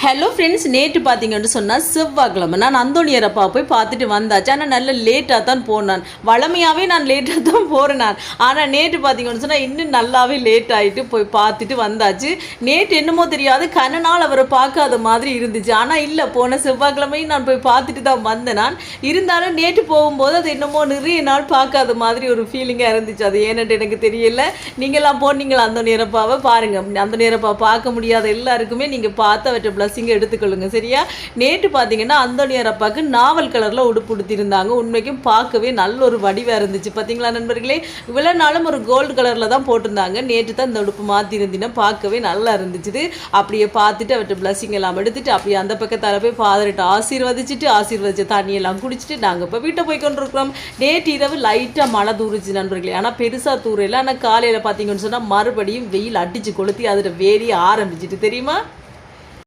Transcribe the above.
Hello friends, நேற்று பார்த்தீங்கன்னு சொன்னால் செவ்வாய்க்கிழமை நான் அந்தோணியரப்பா போய் பார்த்துட்டு வந்தாச்சு. ஆனால் நல்ல லேட்டாக தான் போனான். வளமையாகவே நான் லேட்டாக தான் போகிறேன் நான். ஆனால் நேற்று பார்த்தீங்கன்னு சொன்னால் இன்னும் நல்லாவே லேட் ஆகிட்டு போய் பார்த்துட்டு வந்தாச்சு. நேற்று என்னமோ தெரியாது, கன நாள் அவரை பார்க்காத மாதிரி இருந்துச்சு. ஆனால் இல்லை, போன செவ்வாய்க்கிழமையும் நான் போய் பார்த்துட்டு தான் வந்தேன். நான் இருந்தாலும் நேற்று போகும்போது அது என்னமோ நிறைய நாள் பார்க்காத மாதிரி ஒரு ஃபீலிங்காக இருந்துச்சு. அது ஏன்னுட்டு எனக்கு தெரியல. நீங்களாம் போனீங்களா அந்தோணியரப்பாவை? பாருங்கள், அந்தோணியரப்பா பார்க்க முடியாத எல்லாருக்குமே நீங்கள் பார்த்து அவற்றை பிளஸிங்க எடுத்துக்கொள்ளுங்க, சரியா? நேற்று பார்த்தீங்கன்னா அந்தோணியரப்பாவுக்கு நாவல் கலரில் உடுப்பு உடுத்திருந்தாங்க. உண்மைக்கும் பார்க்கவே நல்ல ஒரு வடிவாக இருந்துச்சு. பார்த்தீங்களா நண்பர்களே? இவ்வளோ நாளும் ஒரு கோல்டு கலரில் தான் போட்டிருந்தாங்க. நேற்று தான் இந்த உடுப்பு மாற்றிருந்தீங்கன்னா பார்க்கவே நல்லா இருந்துச்சு. அப்படியே பார்த்துட்டு அவர்கிட்ட பிளஸிங் எல்லாம் எடுத்துட்டு அப்படியே அந்த பக்கத்தால் போய் ஃபாதர்கிட்ட ஆசீர்வதிச்சு தண்ணியெல்லாம் குடிச்சிட்டு நாங்கள் இப்போ வீட்டை போய் கொண்டிருக்கிறோம். நேற்று இரவு லைட்டாக மழை தூரிச்சு நண்பர்களே. ஆனால் பெருசாக தூரையில். ஆனால் காலையில் பார்த்தீங்கன்னு சொன்னால் மறுபடியும் வெயில் அடித்து கொளுத்தி அதில் வேரிய ஆரம்பிச்சிட்டு, தெரியுமா?